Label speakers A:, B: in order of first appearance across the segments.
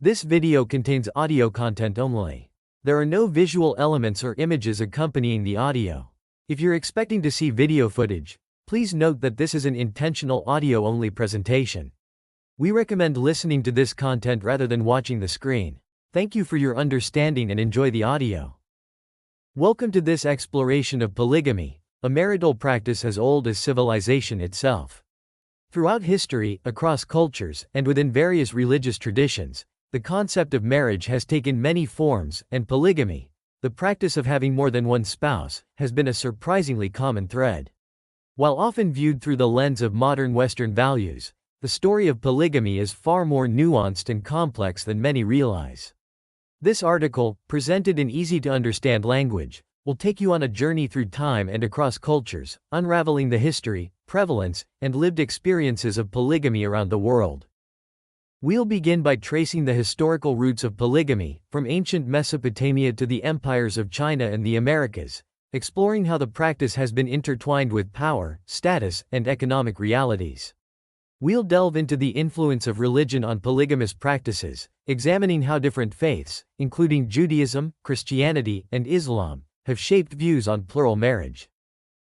A: This video contains audio content only. There are no visual elements or images accompanying the audio. If you're expecting to see video footage, please note that this is an intentional audio-only presentation. We recommend listening to this content rather than watching the screen. Thank you for your understanding and enjoy the audio. Welcome to this exploration of polygamy, a marital practice as old as civilization itself. Throughout history, across cultures, and within various religious traditions, the concept of marriage has taken many forms, and polygamy, the practice of having more than one spouse, has been a surprisingly common thread. While often viewed through the lens of modern Western values, the story of polygamy is far more nuanced and complex than many realize. This article, presented in easy-to-understand language, will take you on a journey through time and across cultures, unraveling the history, prevalence, and lived experiences of polygamy around the world. We'll begin by tracing the historical roots of polygamy, from ancient Mesopotamia to the empires of China and the Americas, exploring how the practice has been intertwined with power, status, and economic realities. We'll delve into the influence of religion on polygamous practices, examining how different faiths, including Judaism, Christianity, and Islam, have shaped views on plural marriage.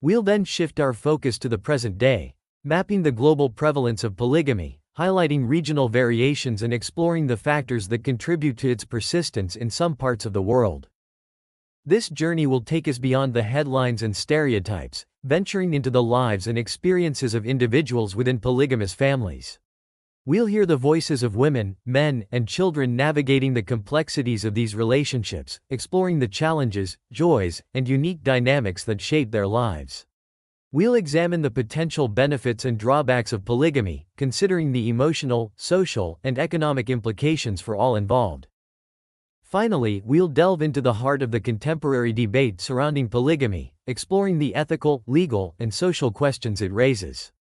A: We'll then shift our focus to the present day, mapping the global prevalence of polygamy, highlighting regional variations and exploring the factors that contribute to its persistence in some parts of the world. This journey will take us beyond the headlines and stereotypes, venturing into the lives and experiences of individuals within polygamous families. We'll hear the voices of women, men, and children navigating the complexities of these relationships, exploring the challenges, joys, and unique dynamics that shape their lives. We'll examine the potential benefits and drawbacks of polygamy, considering the emotional, social, and economic implications for all involved. Finally, we'll delve into the heart of the contemporary debate surrounding polygamy, exploring the ethical, legal, and social questions it raises.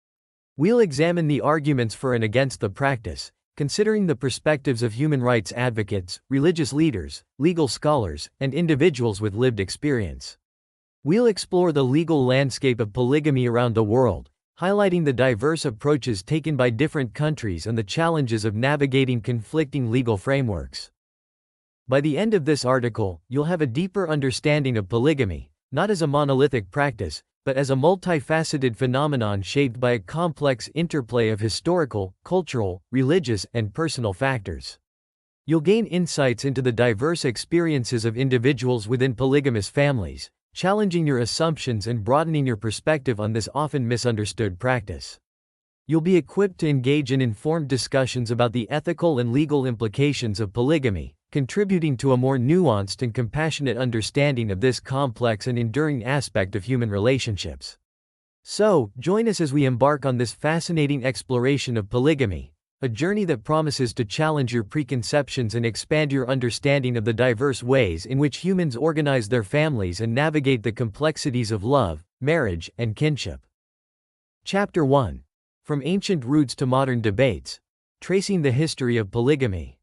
A: We'll examine the arguments for and against the practice, considering the perspectives of human rights advocates, religious leaders, legal scholars, and individuals with lived experience. We'll explore the legal landscape of polygamy around the world, highlighting the diverse approaches taken by different countries and the challenges of navigating conflicting legal frameworks. By the end of this article, you'll have a deeper understanding of polygamy, not as a monolithic practice, but as a multifaceted phenomenon shaped by a complex interplay of historical, cultural, religious, and personal factors. You'll gain insights into the diverse experiences of individuals within polygamous families, challenging your assumptions and broadening your perspective on this often misunderstood practice. You'll be equipped to engage in informed discussions about the ethical and legal implications of polygamy, contributing to a more nuanced and compassionate understanding of this complex and enduring aspect of human relationships. So, join us as we embark on this fascinating exploration of polygamy, a journey that promises to challenge your preconceptions and expand your understanding of the diverse ways in which humans organize their families and navigate the complexities of love, marriage, and kinship. Chapter 1. From Ancient Roots to Modern Debates, Tracing the History of Polygamy.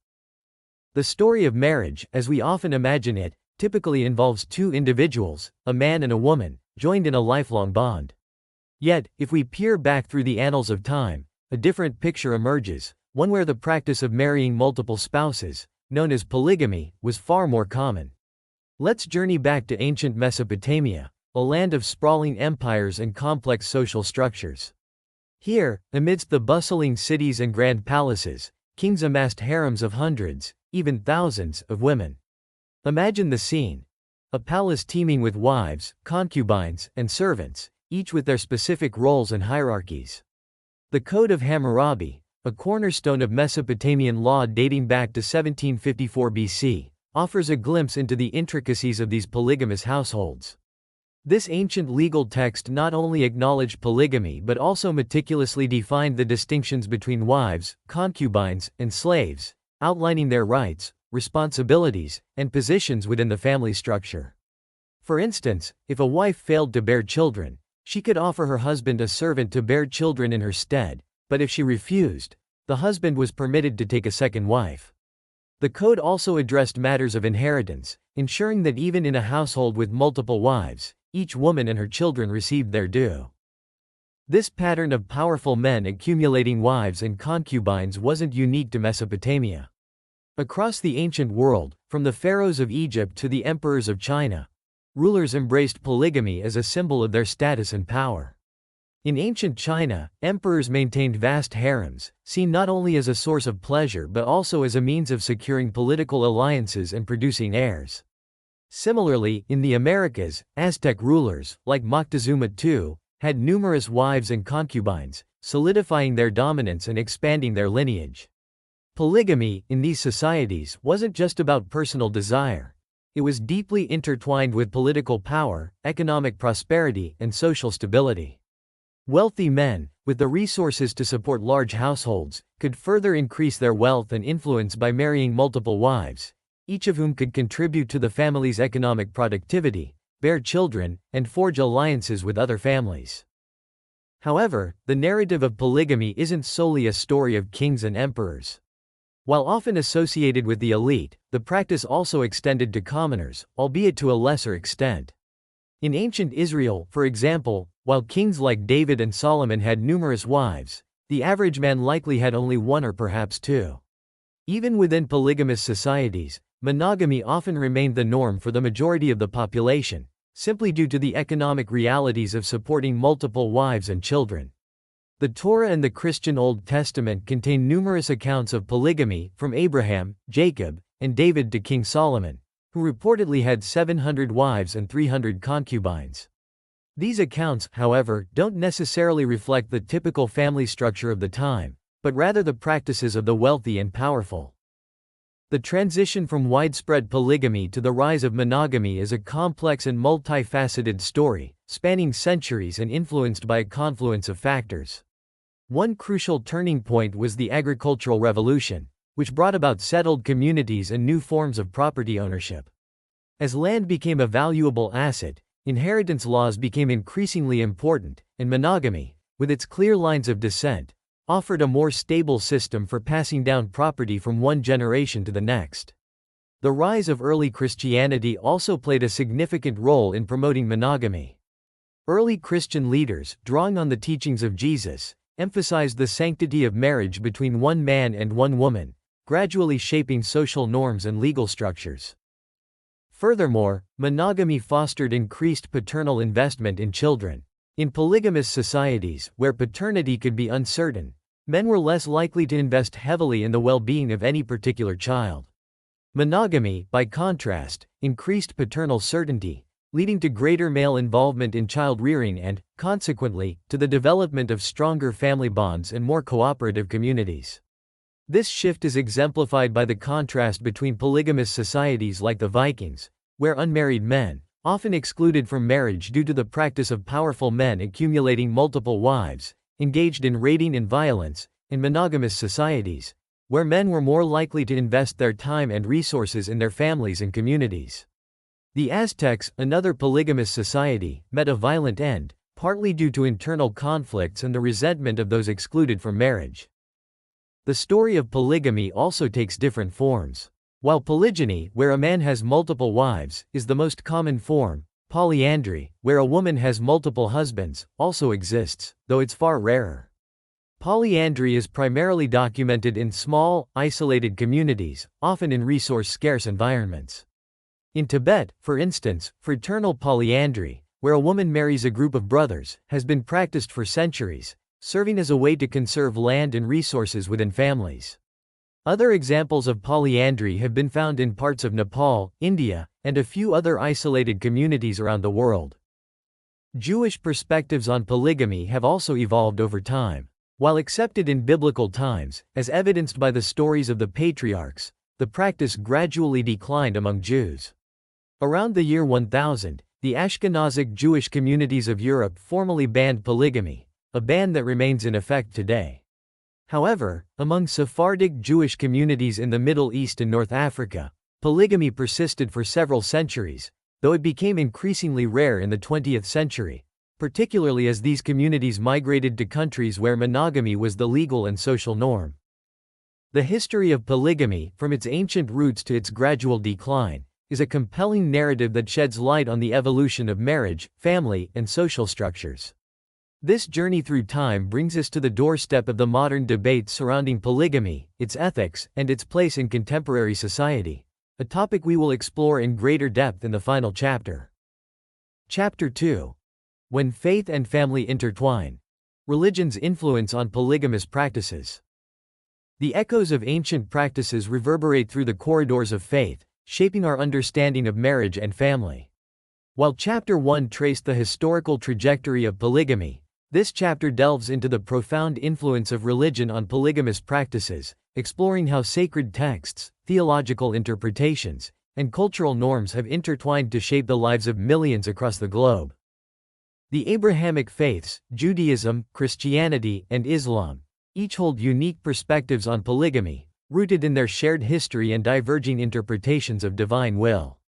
A: The story of marriage, as we often imagine it, typically involves two individuals, a man and a woman, joined in a lifelong bond. Yet, if we peer back through the annals of time, a different picture emerges, one where the practice of marrying multiple spouses, known as polygamy, was far more common. Let's journey back to ancient Mesopotamia, a land of sprawling empires and complex social structures. Here, amidst the bustling cities and grand palaces, kings amassed harems of hundreds, even thousands, of women. Imagine the scene. A palace teeming with wives, concubines, and servants, each with their specific roles and hierarchies. The Code of Hammurabi, a cornerstone of Mesopotamian law dating back to 1754 BC, offers a glimpse into the intricacies of these polygamous households. This ancient legal text not only acknowledged polygamy but also meticulously defined the distinctions between wives, concubines, and slaves, outlining their rights, responsibilities, and positions within the family structure. For instance, if a wife failed to bear children, she could offer her husband a servant to bear children in her stead, but if she refused, the husband was permitted to take a second wife. The code also addressed matters of inheritance, ensuring that even in a household with multiple wives, each woman and her children received their due. This pattern of powerful men accumulating wives and concubines wasn't unique to Mesopotamia. Across the ancient world, from the pharaohs of Egypt to the emperors of China, rulers embraced polygamy as a symbol of their status and power. In ancient China, emperors maintained vast harems, seen not only as a source of pleasure but also as a means of securing political alliances and producing heirs. Similarly, in the Americas, Aztec rulers, like Moctezuma II, had numerous wives and concubines, solidifying their dominance and expanding their lineage. Polygamy, in these societies, wasn't just about personal desire. It was deeply intertwined with political power, economic prosperity, and social stability. Wealthy men, with the resources to support large households, could further increase their wealth and influence by marrying multiple wives, each of whom could contribute to the family's economic productivity, bear children, and forge alliances with other families. However, the narrative of polygamy isn't solely a story of kings and emperors. While often associated with the elite, the practice also extended to commoners, albeit to a lesser extent. In ancient Israel, for example, while kings like David and Solomon had numerous wives, the average man likely had only one or perhaps two. Even within polygamous societies, monogamy often remained the norm for the majority of the population, simply due to the economic realities of supporting multiple wives and children. The Torah and the Christian Old Testament contain numerous accounts of polygamy, from Abraham, Jacob, and David to King Solomon, who reportedly had 700 wives and 300 concubines. These accounts, however, don't necessarily reflect the typical family structure of the time, but rather the practices of the wealthy and powerful. The transition from widespread polygamy to the rise of monogamy is a complex and multifaceted story, spanning centuries and influenced by a confluence of factors. One crucial turning point was the agricultural revolution, which brought about settled communities and new forms of property ownership. As land became a valuable asset, inheritance laws became increasingly important, and monogamy, with its clear lines of descent, offered a more stable system for passing down property from one generation to the next. The rise of early Christianity also played a significant role in promoting monogamy. Early Christian leaders, drawing on the teachings of Jesus, emphasized the sanctity of marriage between one man and one woman, gradually shaping social norms and legal structures. Furthermore, monogamy fostered increased paternal investment in children. In polygamous societies, where paternity could be uncertain, men were less likely to invest heavily in the well-being of any particular child. Monogamy, by contrast, increased paternal certainty, leading to greater male involvement in child-rearing and, consequently, to the development of stronger family bonds and more cooperative communities. This shift is exemplified by the contrast between polygamous societies like the Vikings, where unmarried men, often excluded from marriage due to the practice of powerful men accumulating multiple wives, engaged in raiding and violence, in monogamous societies, where men were more likely to invest their time and resources in their families and communities. The Aztecs, another polygamous society, met a violent end, partly due to internal conflicts and the resentment of those excluded from marriage. The story of polygamy also takes different forms. While polygyny, where a man has multiple wives, is the most common form, polyandry, where a woman has multiple husbands, also exists, though it's far rarer. Polyandry is primarily documented in small, isolated communities, often in resource-scarce environments. In Tibet, for instance, fraternal polyandry, where a woman marries a group of brothers, has been practiced for centuries, serving as a way to conserve land and resources within families. Other examples of polyandry have been found in parts of Nepal, India, and a few other isolated communities around the world. Jewish perspectives on polygamy have also evolved over time. While accepted in biblical times, as evidenced by the stories of the patriarchs, the practice gradually declined among Jews. Around the year 1000, the Ashkenazic Jewish communities of Europe formally banned polygamy, a ban that remains in effect today. However, among Sephardic Jewish communities in the Middle East and North Africa, polygamy persisted for several centuries, though it became increasingly rare in the 20th century, particularly as these communities migrated to countries where monogamy was the legal and social norm. The history of polygamy, from its ancient roots to its gradual decline, is a compelling narrative that sheds light on the evolution of marriage, family, and social structures. This journey through time brings us to the doorstep of the modern debate surrounding polygamy, its ethics, and its place in contemporary society, a topic we will explore in greater depth in the final chapter. Chapter 2. When Faith and Family Intertwine. Religion's Influence on Polygamous Practices. The echoes of ancient practices reverberate through the corridors of faith, shaping our understanding of marriage and family. While Chapter 1 traced the historical trajectory of polygamy, this chapter delves into the profound influence of religion on polygamous practices, exploring how sacred texts, theological interpretations, and cultural norms have intertwined to shape the lives of millions across the globe. The Abrahamic faiths, Judaism, Christianity, and Islam, each hold unique perspectives on polygamy, rooted in their shared history and diverging interpretations of divine will.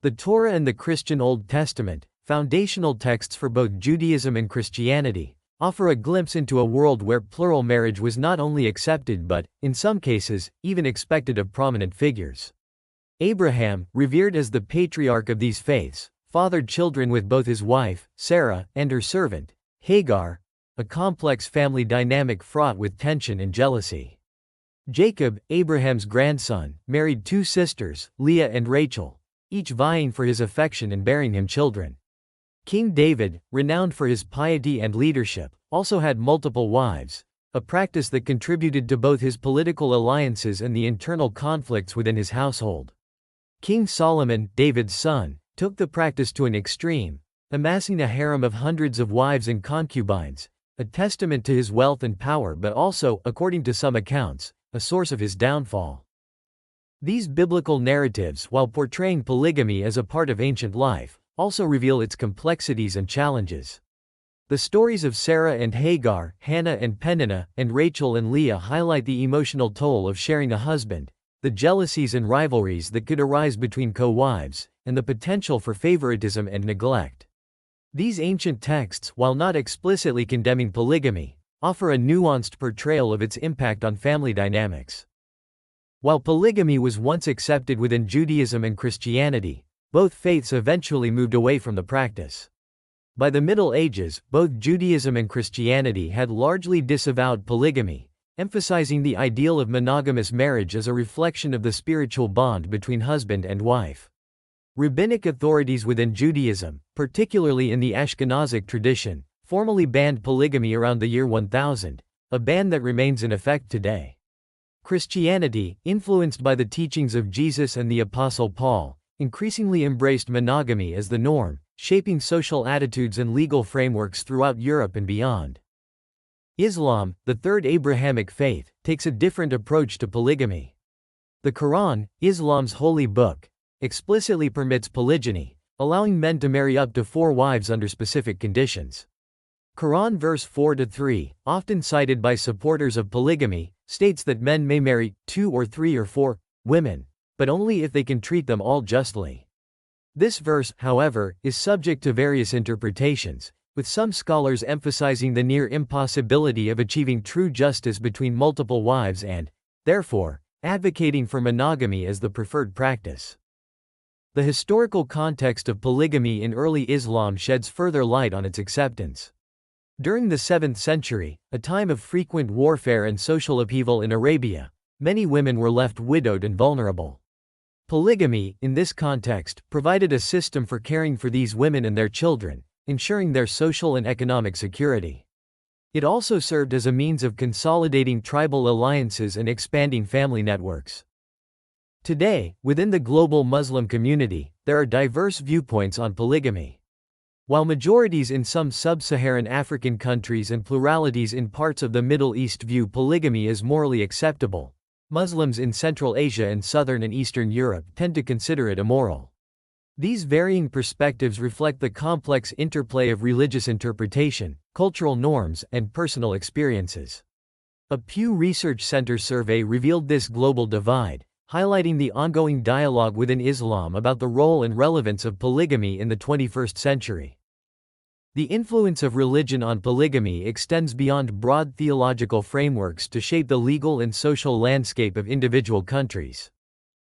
A: The Torah and the Christian Old Testament, foundational texts for both Judaism and Christianity, offer a glimpse into a world where plural marriage was not only accepted but, in some cases, even expected of prominent figures. Abraham, revered as the patriarch of these faiths, fathered children with both his wife, Sarah, and her servant, Hagar, a complex family dynamic fraught with tension and jealousy. Jacob, Abraham's grandson, married two sisters, Leah and Rachel, each vying for his affection and bearing him children. King David, renowned for his piety and leadership, also had multiple wives, a practice that contributed to both his political alliances and the internal conflicts within his household. King Solomon, David's son, took the practice to an extreme, amassing a harem of hundreds of wives and concubines, a testament to his wealth and power but also, according to some accounts, a source of his downfall. These biblical narratives, while portraying polygamy as a part of ancient life, also reveal its complexities and challenges. The stories of Sarah and Hagar, Hannah and Peninnah, and Rachel and Leah highlight the emotional toll of sharing a husband, the jealousies and rivalries that could arise between co-wives, and the potential for favoritism and neglect. These ancient texts, while not explicitly condemning polygamy, offer a nuanced portrayal of its impact on family dynamics. While polygamy was once accepted within Judaism and Christianity, both faiths eventually moved away from the practice. By the Middle Ages, both Judaism and Christianity had largely disavowed polygamy, emphasizing the ideal of monogamous marriage as a reflection of the spiritual bond between husband and wife. Rabbinic authorities within Judaism, particularly in the Ashkenazic tradition, formally banned polygamy around the year 1000, a ban that remains in effect today. Christianity, influenced by the teachings of Jesus and the Apostle Paul, increasingly embraced monogamy as the norm, shaping social attitudes and legal frameworks throughout Europe and beyond. Islam, the third Abrahamic faith, takes a different approach to polygamy. The Quran, Islam's holy book, explicitly permits polygyny, allowing men to marry up to 4 wives under specific conditions. Quran verse 4-3, often cited by supporters of polygamy, states that men may marry 2 or 3 or 4 women, but only if they can treat them all justly. This verse, however, is subject to various interpretations, with some scholars emphasizing the near impossibility of achieving true justice between multiple wives and, therefore, advocating for monogamy as the preferred practice. The historical context of polygamy in early Islam sheds further light on its acceptance. During the 7th century, a time of frequent warfare and social upheaval in Arabia, many women were left widowed and vulnerable. Polygamy, in this context, provided a system for caring for these women and their children, ensuring their social and economic security. It also served as a means of consolidating tribal alliances and expanding family networks. Today, within the global Muslim community, there are diverse viewpoints on polygamy. While majorities in some sub-Saharan African countries and pluralities in parts of the Middle East view polygamy as morally acceptable, Muslims in Central Asia and Southern and Eastern Europe tend to consider it immoral. These varying perspectives reflect the complex interplay of religious interpretation, cultural norms, and personal experiences. A Pew Research Center survey revealed this global divide, highlighting the ongoing dialogue within Islam about the role and relevance of polygamy in the 21st century. The influence of religion on polygamy extends beyond broad theological frameworks to shape the legal and social landscape of individual countries.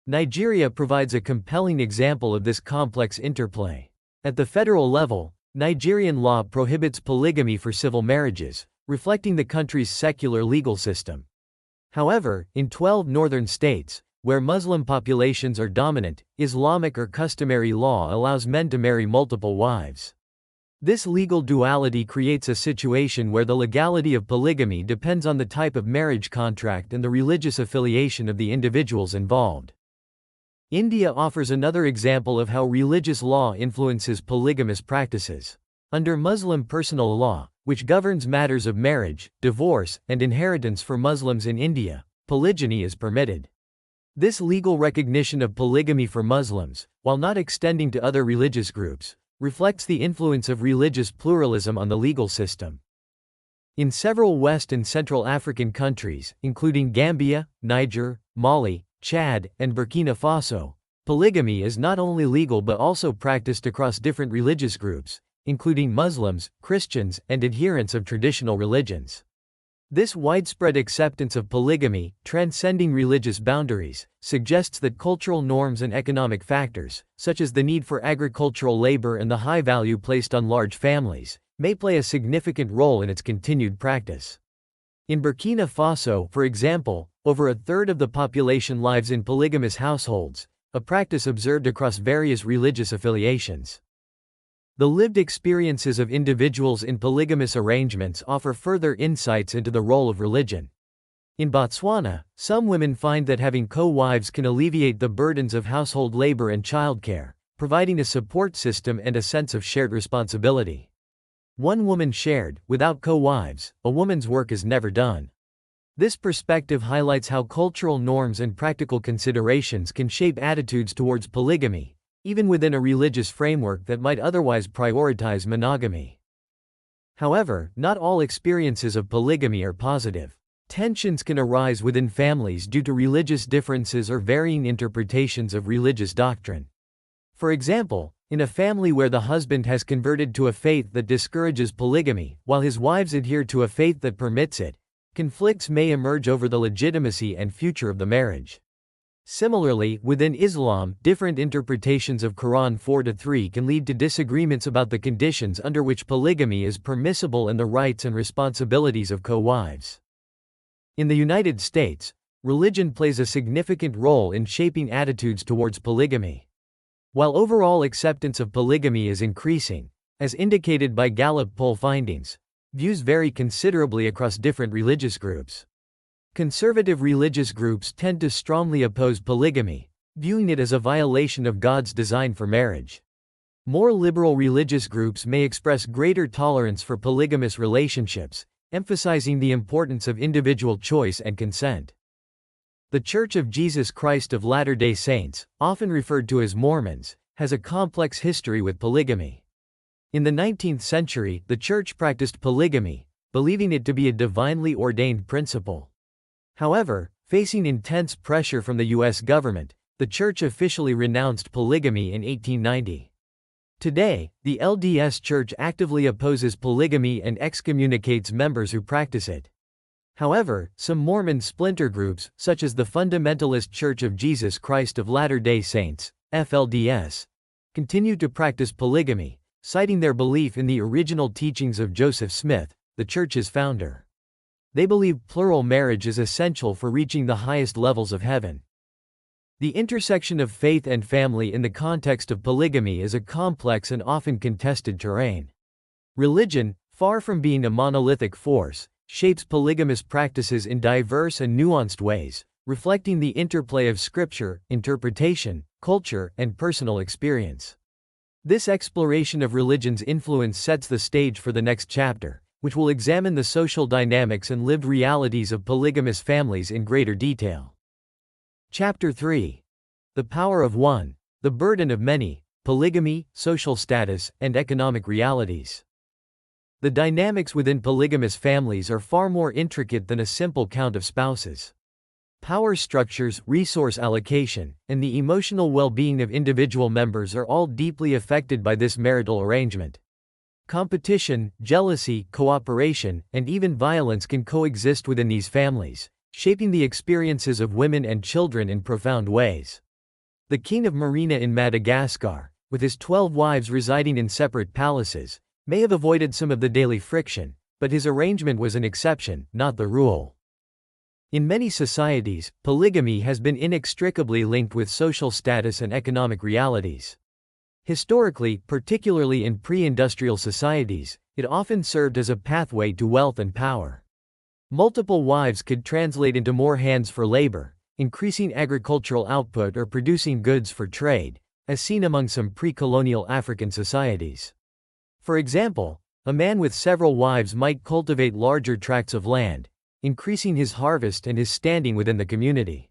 A: Nigeria provides a compelling example of this complex interplay. At the federal level, Nigerian law prohibits polygamy for civil marriages, reflecting the country's secular legal system. However, in 12 northern states, where Muslim populations are dominant, Islamic or customary law allows men to marry multiple wives. This legal duality creates a situation where the legality of polygamy depends on the type of marriage contract and the religious affiliation of the individuals involved. India offers another example of how religious law influences polygamous practices. Under Muslim personal law, which governs matters of marriage, divorce, and inheritance for Muslims in India, polygyny is permitted. This legal recognition of polygamy for Muslims, while not extending to other religious groups, reflects the influence of religious pluralism on the legal system. In several West and Central African countries, including Gambia, Niger, Mali, Chad, and Burkina Faso, polygamy is not only legal but also practiced across different religious groups, including Muslims, Christians, and adherents of traditional religions. This widespread acceptance of polygamy, transcending religious boundaries, suggests that cultural norms and economic factors, such as the need for agricultural labor and the high value placed on large families, may play a significant role in its continued practice. In Burkina Faso, for example, over a third of the population lives in polygamous households, a practice observed across various religious affiliations. The lived experiences of individuals in polygamous arrangements offer further insights into the role of religion. In Botswana, some women find that having co-wives can alleviate the burdens of household labor and childcare, providing a support system and a sense of shared responsibility. One woman shared, "Without co-wives, a woman's work is never done." This perspective highlights how cultural norms and practical considerations can shape attitudes towards polygamy, even within a religious framework that might otherwise prioritize monogamy. However, not all experiences of polygamy are positive. Tensions can arise within families due to religious differences or varying interpretations of religious doctrine. For example, in a family where the husband has converted to a faith that discourages polygamy, while his wives adhere to a faith that permits it, conflicts may emerge over the legitimacy and future of the marriage. Similarly, within Islam, different interpretations of Quran 4-3 can lead to disagreements about the conditions under which polygamy is permissible and the rights and responsibilities of co-wives. In the United States, religion plays a significant role in shaping attitudes towards polygamy. While overall acceptance of polygamy is increasing, as indicated by Gallup poll findings, views vary considerably across different religious groups. Conservative religious groups tend to strongly oppose polygamy, viewing it as a violation of God's design for marriage. More liberal religious groups may express greater tolerance for polygamous relationships, emphasizing the importance of individual choice and consent. The Church of Jesus Christ of Latter-day Saints, often referred to as Mormons, has a complex history with polygamy. In the 19th century, the Church practiced polygamy, believing it to be a divinely ordained principle. However, facing intense pressure from the U.S. government, the Church officially renounced polygamy in 1890. Today, the LDS Church actively opposes polygamy and excommunicates members who practice it. However, some Mormon splinter groups, such as the Fundamentalist Church of Jesus Christ of Latter-day Saints, FLDS, continue to practice polygamy, citing their belief in the original teachings of Joseph Smith, the church's founder. They believe plural marriage is essential for reaching the highest levels of heaven. The intersection of faith and family in the context of polygamy is a complex and often contested terrain. Religion, far from being a monolithic force, shapes polygamous practices in diverse and nuanced ways, reflecting the interplay of scripture, interpretation, culture, and personal experience. This exploration of religion's influence sets the stage for the next chapter, which will examine the social dynamics and lived realities of polygamous families in greater detail. Chapter 3. The Power of One, the Burden of Many, Polygamy, Social Status, and Economic Realities. The dynamics within polygamous families are far more intricate than a simple count of spouses. Power structures, resource allocation, and the emotional well-being of individual members are all deeply affected by this marital arrangement. Competition, jealousy, cooperation, and even violence can coexist within these families, shaping the experiences of women and children in profound ways. The King of Marina in Madagascar, with his 12 wives residing in separate palaces, may have avoided some of the daily friction, but his arrangement was an exception, not the rule. In many societies, polygamy has been inextricably linked with social status and economic realities. Historically, particularly in pre-industrial societies, it often served as a pathway to wealth and power. Multiple wives could translate into more hands for labor, increasing agricultural output or producing goods for trade, as seen among some pre-colonial African societies. For example, a man with several wives might cultivate larger tracts of land, increasing his harvest and his standing within the community.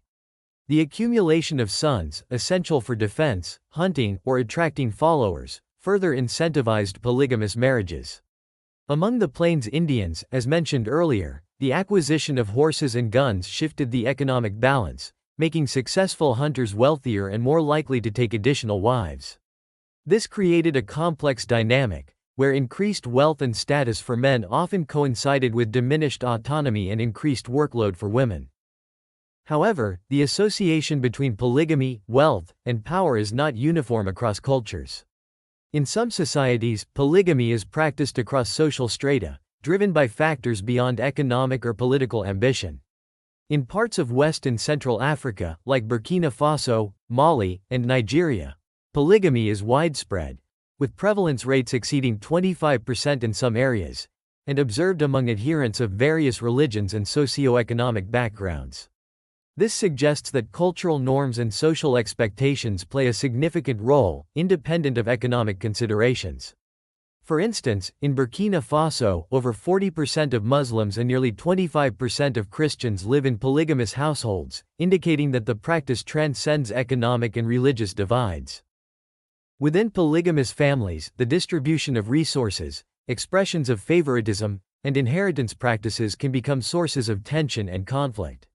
A: The accumulation of sons, essential for defense, hunting, or attracting followers, further incentivized polygamous marriages. Among the Plains Indians, as mentioned earlier, the acquisition of horses and guns shifted the economic balance, making successful hunters wealthier and more likely to take additional wives. This created a complex dynamic, where increased wealth and status for men often coincided with diminished autonomy and increased workload for women. However, the association between polygamy, wealth, and power is not uniform across cultures. In some societies, polygamy is practiced across social strata, driven by factors beyond economic or political ambition. In parts of West and Central Africa, like Burkina Faso, Mali, and Nigeria, polygamy is widespread, with prevalence rates exceeding 25% in some areas, and observed among adherents of various religions and socio-economic backgrounds. This suggests that cultural norms and social expectations play a significant role, independent of economic considerations. For instance, in Burkina Faso, over 40% of Muslims and nearly 25% of Christians live in polygamous households, indicating that the practice transcends economic and religious divides. Within polygamous families, the distribution of resources, expressions of favoritism, and inheritance practices can become sources of tension and conflict.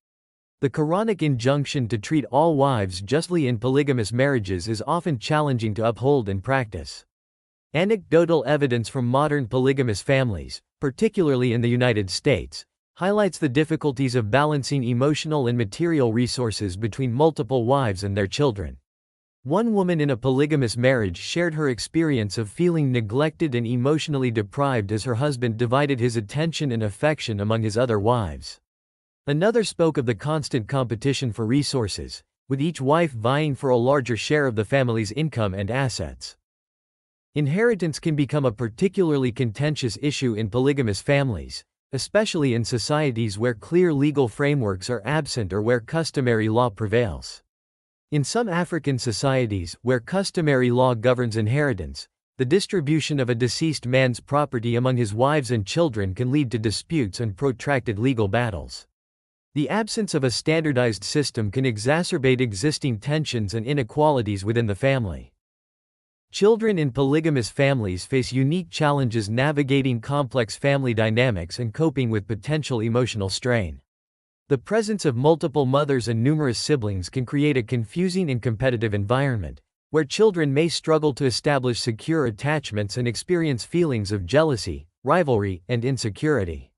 A: The Quranic injunction to treat all wives justly in polygamous marriages is often challenging to uphold in practice. Anecdotal evidence from modern polygamous families, particularly in the United States, highlights the difficulties of balancing emotional and material resources between multiple wives and their children. One woman in a polygamous marriage shared her experience of feeling neglected and emotionally deprived as her husband divided his attention and affection among his other wives. Another spoke of the constant competition for resources, with each wife vying for a larger share of the family's income and assets. Inheritance can become a particularly contentious issue in polygamous families, especially in societies where clear legal frameworks are absent or where customary law prevails. In some African societies, where customary law governs inheritance, the distribution of a deceased man's property among his wives and children can lead to disputes and protracted legal battles. The absence of a standardized system can exacerbate existing tensions and inequalities within the family. Children in polygamous families face unique challenges navigating complex family dynamics and coping with potential emotional strain. The presence of multiple mothers and numerous siblings can create a confusing and competitive environment, where children may struggle to establish secure attachments and experience feelings of jealousy, rivalry, and insecurity.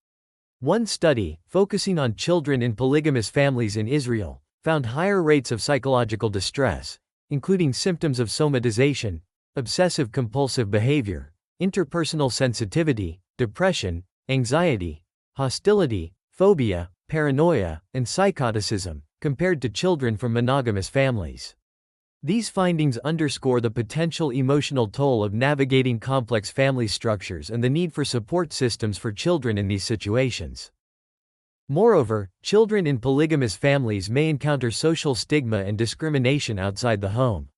A: One study, focusing on children in polygamous families in Israel, found higher rates of psychological distress, including symptoms of somatization, obsessive-compulsive behavior, interpersonal sensitivity, depression, anxiety, hostility, phobia, paranoia, and psychoticism, compared to children from monogamous families. These findings underscore the potential emotional toll of navigating complex family structures and the need for support systems for children in these situations. Moreover, children in polygamous families may encounter social stigma and discrimination outside the home.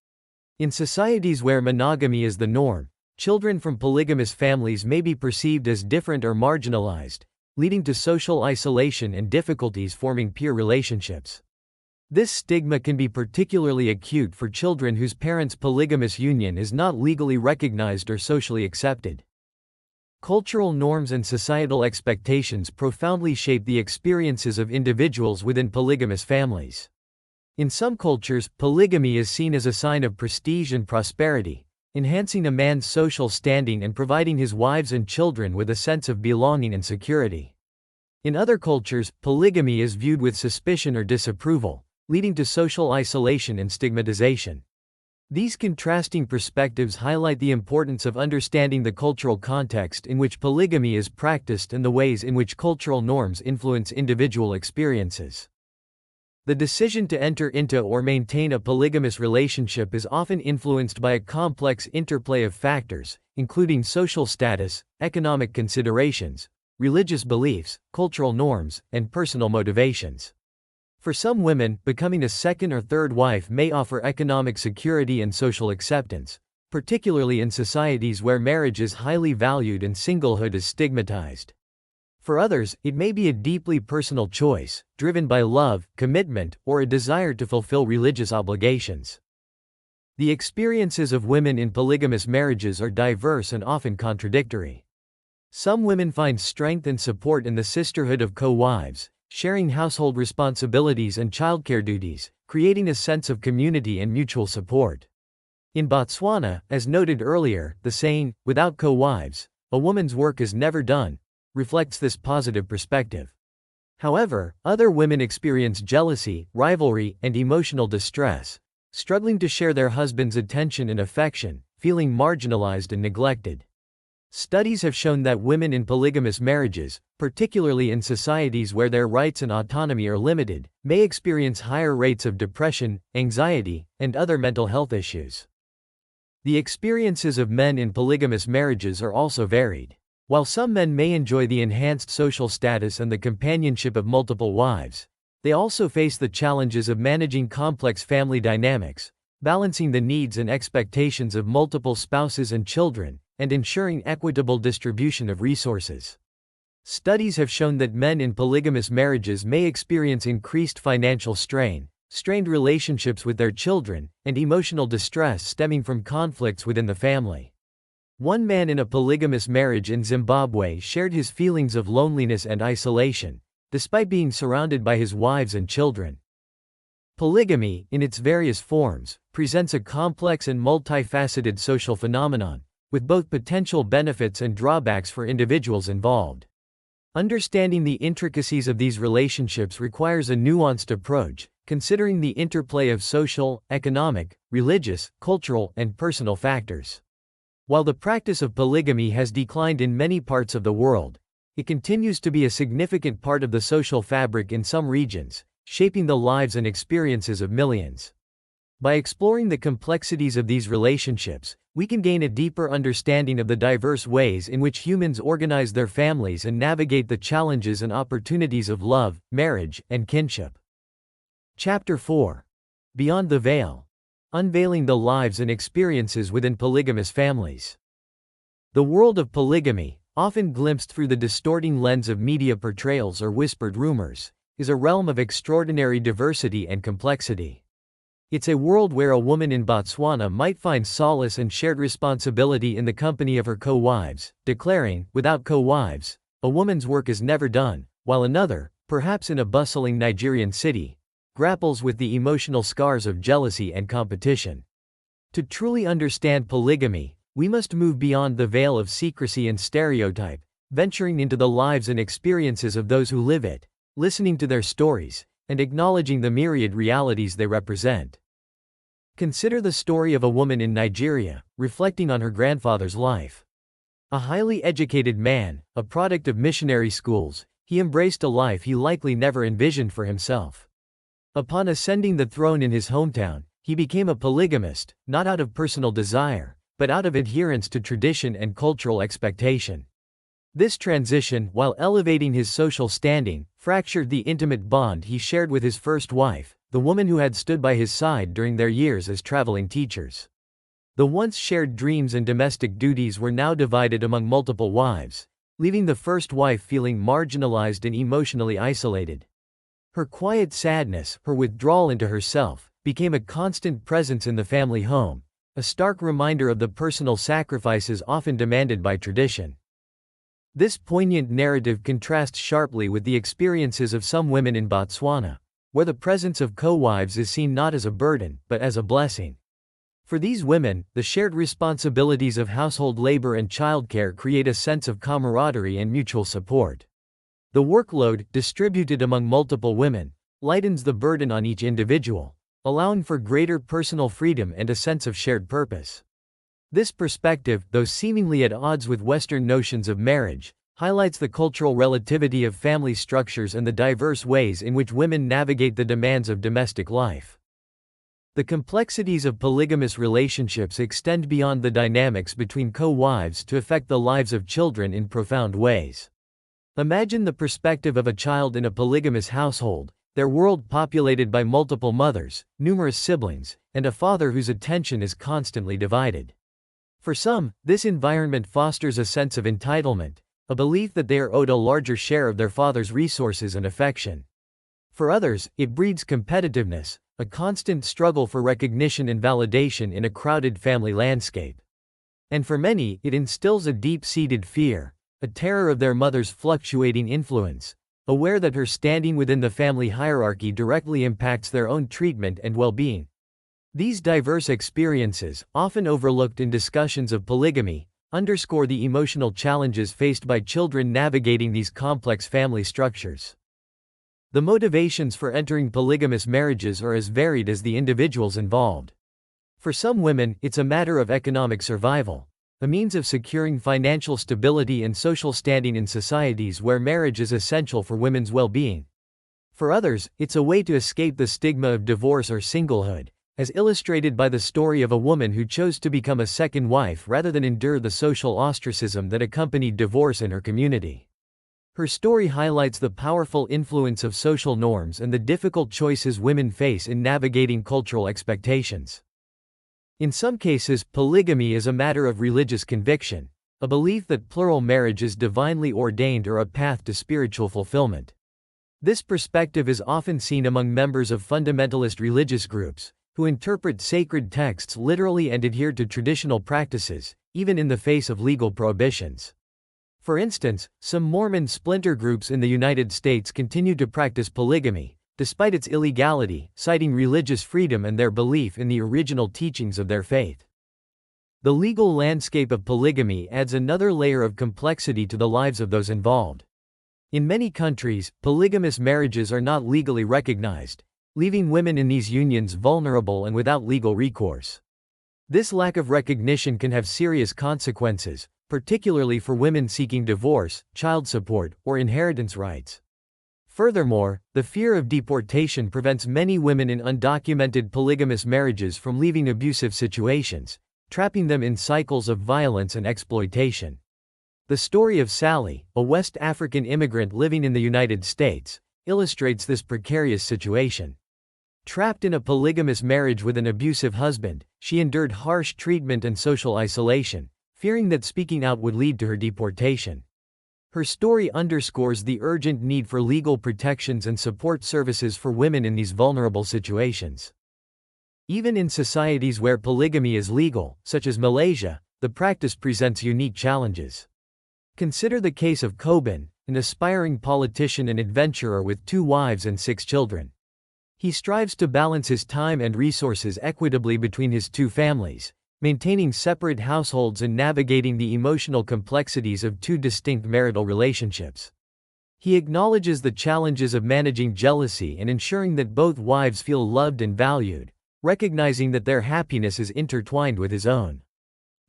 A: In societies where monogamy is the norm, children from polygamous families may be perceived as different or marginalized, leading to social isolation and difficulties forming peer relationships. This stigma can be particularly acute for children whose parents' polygamous union is not legally recognized or socially accepted. Cultural norms and societal expectations profoundly shape the experiences of individuals within polygamous families. In some cultures, polygamy is seen as a sign of prestige and prosperity, enhancing a man's social standing and providing his wives and children with a sense of belonging and security. In other cultures, polygamy is viewed with suspicion or disapproval, leading to social isolation and stigmatization. These contrasting perspectives highlight the importance of understanding the cultural context in which polygamy is practiced and the ways in which cultural norms influence individual experiences. The decision to enter into or maintain a polygamous relationship is often influenced by a complex interplay of factors, including social status, economic considerations, religious beliefs, cultural norms, and personal motivations. For some women, becoming a second or third wife may offer economic security and social acceptance, particularly in societies where marriage is highly valued and singlehood is stigmatized. For others, it may be a deeply personal choice, driven by love, commitment, or a desire to fulfill religious obligations. The experiences of women in polygamous marriages are diverse and often contradictory. Some women find strength and support in the sisterhood of co-wives, sharing household responsibilities and childcare duties, creating a sense of community and mutual support. In Botswana, as noted earlier, the saying, "Without co-wives, a woman's work is never done," reflects this positive perspective. However, other women experience jealousy, rivalry, and emotional distress, struggling to share their husband's attention and affection, feeling marginalized and neglected. Studies have shown that women in polygamous marriages, particularly in societies where their rights and autonomy are limited, may experience higher rates of depression, anxiety, and other mental health issues. The experiences of men in polygamous marriages are also varied. While some men may enjoy the enhanced social status and the companionship of multiple wives, they also face the challenges of managing complex family dynamics, balancing the needs and expectations of multiple spouses and children, and ensuring equitable distribution of resources. Studies have shown that men in polygamous marriages may experience increased financial strain, strained relationships with their children, and emotional distress stemming from conflicts within the family. One man in a polygamous marriage in Zimbabwe shared his feelings of loneliness and isolation, despite being surrounded by his wives and children. Polygamy, in its various forms, presents a complex and multifaceted social phenomenon, with both potential benefits and drawbacks for individuals involved. Understanding the intricacies of these relationships requires a nuanced approach, considering the interplay of social, economic, religious, cultural, and personal factors. While the practice of polygamy has declined in many parts of the world, it continues to be a significant part of the social fabric in some regions, shaping the lives and experiences of millions. By exploring the complexities of these relationships, we can gain a deeper understanding of the diverse ways in which humans organize their families and navigate the challenges and opportunities of love, marriage, and kinship. Chapter 4. Beyond the Veil. Unveiling the lives and experiences within polygamous families. The world of polygamy, often glimpsed through the distorting lens of media portrayals or whispered rumors, is a realm of extraordinary diversity and complexity. It's a world where a woman in Botswana might find solace and shared responsibility in the company of her co-wives, declaring, "Without co-wives, a woman's work is never done," while another, perhaps in a bustling Nigerian city, grapples with the emotional scars of jealousy and competition. To truly understand polygamy, we must move beyond the veil of secrecy and stereotype, venturing into the lives and experiences of those who live it, listening to their stories, and acknowledging the myriad realities they represent. Consider the story of a woman in Nigeria, reflecting on her grandfather's life. A highly educated man, a product of missionary schools, he embraced a life he likely never envisioned for himself. Upon ascending the throne in his hometown, he became a polygamist, not out of personal desire, but out of adherence to tradition and cultural expectation. This transition, while elevating his social standing, fractured the intimate bond he shared with his first wife, the woman who had stood by his side during their years as traveling teachers. The once shared dreams and domestic duties were now divided among multiple wives, leaving the first wife feeling marginalized and emotionally isolated. Her quiet sadness, her withdrawal into herself, became a constant presence in the family home, a stark reminder of the personal sacrifices often demanded by tradition. This poignant narrative contrasts sharply with the experiences of some women in Botswana, where the presence of co-wives is seen not as a burden, but as a blessing. For these women, the shared responsibilities of household labor and childcare create a sense of camaraderie and mutual support. The workload, distributed among multiple women, lightens the burden on each individual, allowing for greater personal freedom and a sense of shared purpose. This perspective, though seemingly at odds with Western notions of marriage, highlights the cultural relativity of family structures and the diverse ways in which women navigate the demands of domestic life. The complexities of polygamous relationships extend beyond the dynamics between co-wives to affect the lives of children in profound ways. Imagine the perspective of a child in a polygamous household, their world populated by multiple mothers, numerous siblings, and a father whose attention is constantly divided. For some, this environment fosters a sense of entitlement, a belief that they are owed a larger share of their father's resources and affection. For others, it breeds competitiveness, a constant struggle for recognition and validation in a crowded family landscape. And for many, it instills a deep-seated fear, a terror of their mother's fluctuating influence, aware that her standing within the family hierarchy directly impacts their own treatment and well-being. These diverse experiences, often overlooked in discussions of polygamy, underscore the emotional challenges faced by children navigating these complex family structures. The motivations for entering polygamous marriages are as varied as the individuals involved. For some women, it's a matter of economic survival, a means of securing financial stability and social standing in societies where marriage is essential for women's well-being. For others, it's a way to escape the stigma of divorce or singlehood, as illustrated by the story of a woman who chose to become a second wife rather than endure the social ostracism that accompanied divorce in her community. Her story highlights the powerful influence of social norms and the difficult choices women face in navigating cultural expectations. In some cases, polygamy is a matter of religious conviction, a belief that plural marriage is divinely ordained or a path to spiritual fulfillment. This perspective is often seen among members of fundamentalist religious groups, who interpret sacred texts literally and adhere to traditional practices, even in the face of legal prohibitions. For instance, some Mormon splinter groups in the United States continue to practice polygamy, despite its illegality, citing religious freedom and their belief in the original teachings of their faith. The legal landscape of polygamy adds another layer of complexity to the lives of those involved. In many countries, polygamous marriages are not legally recognized, leaving women in these unions vulnerable and without legal recourse. This lack of recognition can have serious consequences, particularly for women seeking divorce, child support, or inheritance rights. Furthermore, the fear of deportation prevents many women in undocumented polygamous marriages from leaving abusive situations, trapping them in cycles of violence and exploitation. The story of Sally, a West African immigrant living in the United States, illustrates this precarious situation. Trapped in a polygamous marriage with an abusive husband, she endured harsh treatment and social isolation, fearing that speaking out would lead to her deportation. Her story underscores the urgent need for legal protections and support services for women in these vulnerable situations. Even in societies where polygamy is legal, such as Malaysia, the practice presents unique challenges. Consider the case of Coben, an aspiring politician and adventurer with 2 wives and 6 children. He strives to balance his time and resources equitably between his 2 families, maintaining separate households and navigating the emotional complexities of 2 distinct marital relationships. He acknowledges the challenges of managing jealousy and ensuring that both wives feel loved and valued, recognizing that their happiness is intertwined with his own.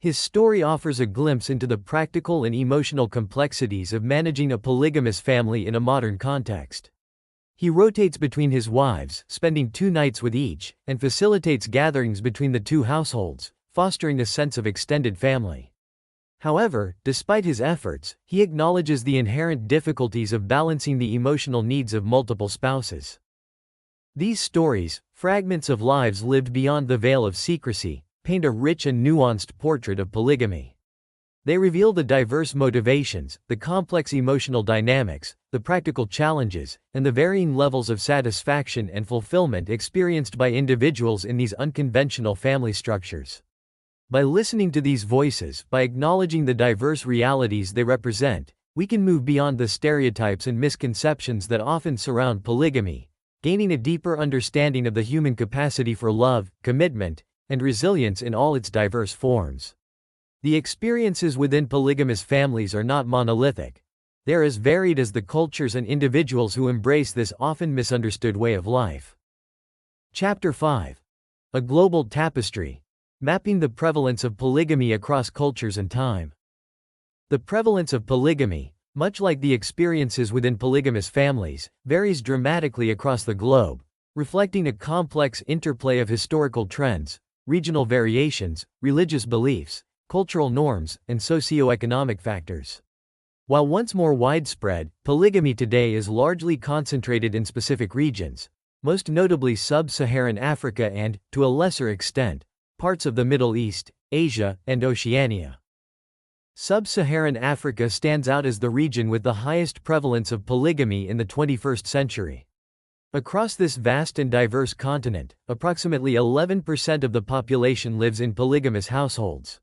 A: His story offers a glimpse into the practical and emotional complexities of managing a polygamous family in a modern context. He rotates between his wives, spending 2 nights with each, and facilitates gatherings between the 2 households, fostering a sense of extended family. However, despite his efforts, he acknowledges the inherent difficulties of balancing the emotional needs of multiple spouses. These stories, fragments of lives lived beyond the veil of secrecy, paint a rich and nuanced portrait of polygamy. They reveal the diverse motivations, the complex emotional dynamics, the practical challenges, and the varying levels of satisfaction and fulfillment experienced by individuals in these unconventional family structures. By listening to these voices, by acknowledging the diverse realities they represent, we can move beyond the stereotypes and misconceptions that often surround polygamy, gaining a deeper understanding of the human capacity for love, commitment, and resilience in all its diverse forms. The experiences within polygamous families are not monolithic. They are as varied as the cultures and individuals who embrace this often misunderstood way of life. Chapter 5. A Global Tapestry. Mapping the prevalence of polygamy across cultures and time. The prevalence of polygamy, much like the experiences within polygamous families, varies dramatically across the globe, reflecting a complex interplay of historical trends, regional variations, religious beliefs, cultural norms, and socio-economic factors. While once more widespread, polygamy today is largely concentrated in specific regions, most notably sub-Saharan Africa and, to a lesser extent, parts of the Middle East, Asia, and Oceania. Sub-Saharan Africa stands out as the region with the highest prevalence of polygamy in the 21st century. Across this vast and diverse continent, approximately 11% of the population lives in polygamous households.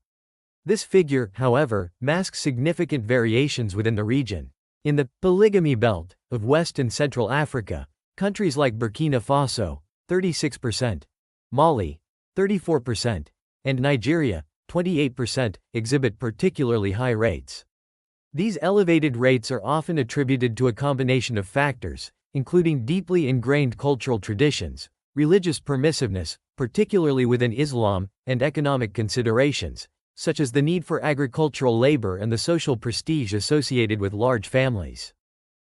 A: This figure, however, masks significant variations within the region. In the polygamy belt of West and Central Africa, countries like Burkina Faso, 36%, Mali, 34%, and Nigeria, 28%, exhibit particularly high rates. These elevated rates are often attributed to a combination of factors, including deeply ingrained cultural traditions, religious permissiveness, particularly within Islam, and economic considerations, such as the need for agricultural labor and the social prestige associated with large families.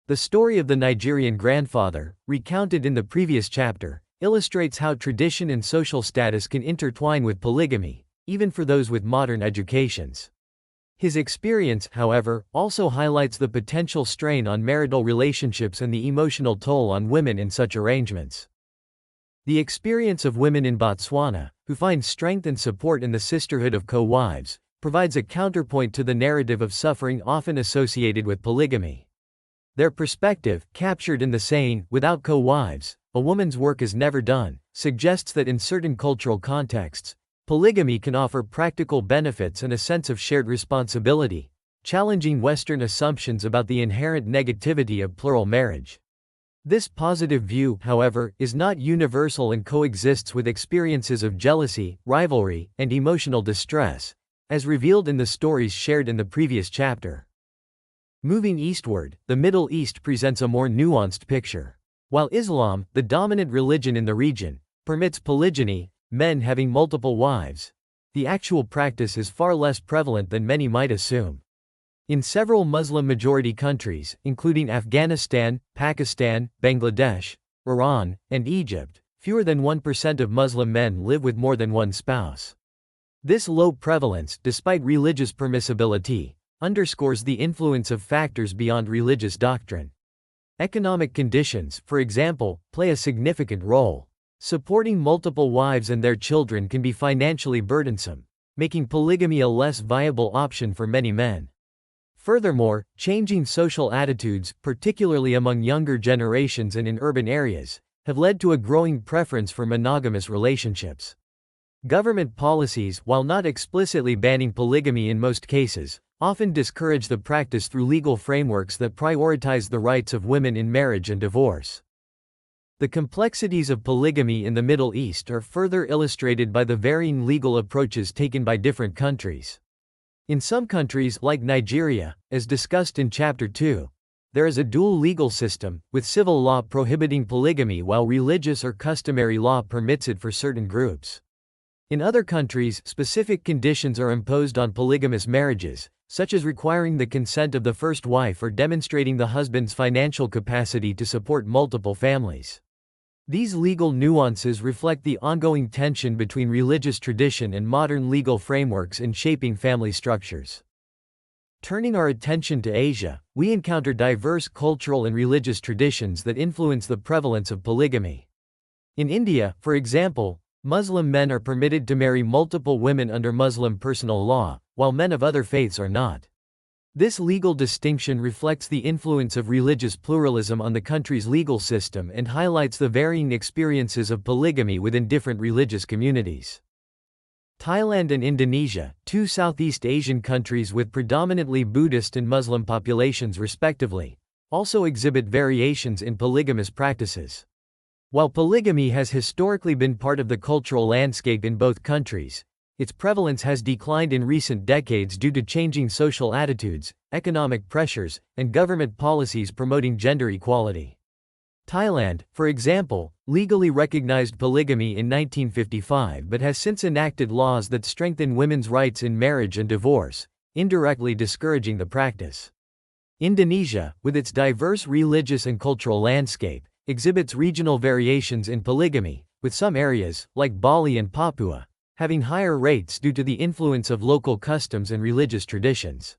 A: The story of the Nigerian grandfather, recounted in the previous chapter, illustrates how tradition and social status can intertwine with polygamy, even for those with modern educations. His experience, however, also highlights the potential strain on marital relationships and the emotional toll on women in such arrangements. The experience of women in Botswana, who find strength and support in the sisterhood of co-wives, provides a counterpoint to the narrative of suffering often associated with polygamy. Their perspective, captured in the saying, "Without co-wives, a woman's work is never done," suggests that in certain cultural contexts, polygamy can offer practical benefits and a sense of shared responsibility, challenging Western assumptions about the inherent negativity of plural marriage. This positive view, however, is not universal and coexists with experiences of jealousy, rivalry, and emotional distress, as revealed in the stories shared in the previous chapter. Moving eastward, the Middle East presents a more nuanced picture. While Islam, the dominant religion in the region, permits polygyny, men having multiple wives, the actual practice is far less prevalent than many might assume. In several Muslim-majority countries, including Afghanistan, Pakistan, Bangladesh, Iran, and Egypt, fewer than 1% of Muslim men live with more than one spouse. This low prevalence, despite religious permissibility, underscores the influence of factors beyond religious doctrine. Economic conditions, for example, play a significant role. Supporting multiple wives and their children can be financially burdensome, making polygamy a less viable option for many men. Furthermore, changing social attitudes, particularly among younger generations and in urban areas, have led to a growing preference for monogamous relationships. Government policies, while not explicitly banning polygamy in most cases, often discourage the practice through legal frameworks that prioritize the rights of women in marriage and divorce. The complexities of polygamy in the Middle East are further illustrated by the varying legal approaches taken by different countries. In some countries, like Nigeria, as discussed in Chapter 2, there is a dual legal system, with civil law prohibiting polygamy while religious or customary law permits it for certain groups. In other countries, specific conditions are imposed on polygamous marriages, such as requiring the consent of the first wife or demonstrating the husband's financial capacity to support multiple families. These legal nuances reflect the ongoing tension between religious tradition and modern legal frameworks in shaping family structures. Turning our attention to Asia, we encounter diverse cultural and religious traditions that influence the prevalence of polygamy. In India, for example, Muslim men are permitted to marry multiple women under Muslim personal law, while men of other faiths are not. This legal distinction reflects the influence of religious pluralism on the country's legal system and highlights the varying experiences of polygamy within different religious communities. Thailand and Indonesia, two Southeast Asian countries with predominantly Buddhist and Muslim populations respectively, also exhibit variations in polygamous practices. While polygamy has historically been part of the cultural landscape in both countries, its prevalence has declined in recent decades due to changing social attitudes, economic pressures, and government policies promoting gender equality. Thailand, for example, legally recognized polygamy in 1955 but has since enacted laws that strengthen women's rights in marriage and divorce, indirectly discouraging the practice. Indonesia, with its diverse religious and cultural landscape, exhibits regional variations in polygamy, with some areas, like Bali and Papua, having higher rates due to the influence of local customs and religious traditions.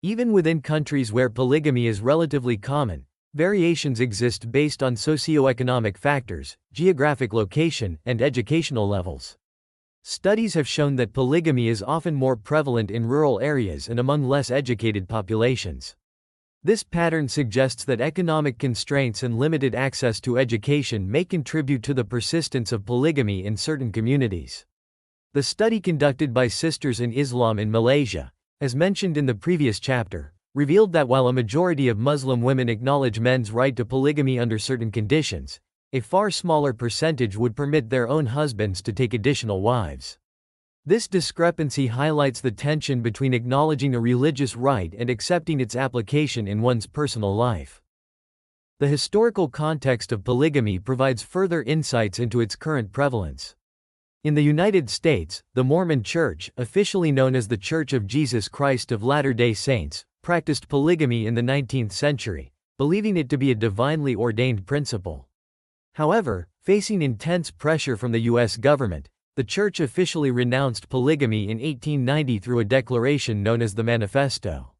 A: Even within countries where polygamy is relatively common, variations exist based on socioeconomic factors, geographic location, and educational levels. Studies have shown that polygamy is often more prevalent in rural areas and among less educated populations. This pattern suggests that economic constraints and limited access to education may contribute to the persistence of polygamy in certain communities. The study conducted by Sisters in Islam in Malaysia, as mentioned in the previous chapter, revealed that while a majority of Muslim women acknowledge men's right to polygamy under certain conditions, a far smaller percentage would permit their own husbands to take additional wives. This discrepancy highlights the tension between acknowledging a religious right and accepting its application in one's personal life. The historical context of polygamy provides further insights into its current prevalence. In the United States, the Mormon Church, officially known as the Church of Jesus Christ of Latter-day Saints, practiced polygamy in the 19th century, believing it to be a divinely ordained principle. However, facing intense pressure from the U.S. government, the Church officially renounced polygamy in 1890 through a declaration known as the Manifesto.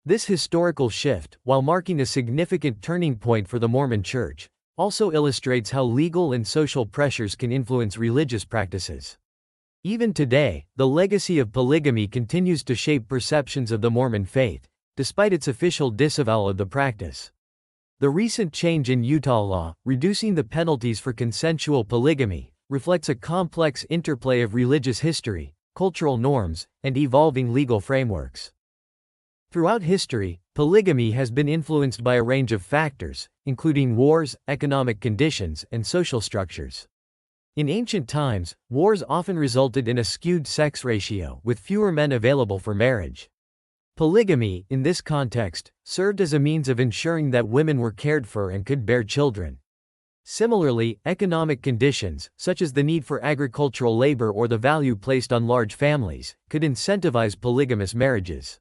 A: This historical shift, while marking a significant turning point for the Mormon Church, also illustrates how legal and social pressures can influence religious practices. Even today, the legacy of polygamy continues to shape perceptions of the Mormon faith, despite its official disavowal of the practice. The recent change in Utah law, reducing the penalties for consensual polygamy, reflects a complex interplay of religious history, cultural norms, and evolving legal frameworks. Throughout history, polygamy has been influenced by a range of factors, including wars, economic conditions, and social structures. In ancient times, wars often resulted in a skewed sex ratio, with fewer men available for marriage. Polygamy, in this context, served as a means of ensuring that women were cared for and could bear children. Similarly, economic conditions, such as the need for agricultural labor or the value placed on large families, could incentivize polygamous marriages.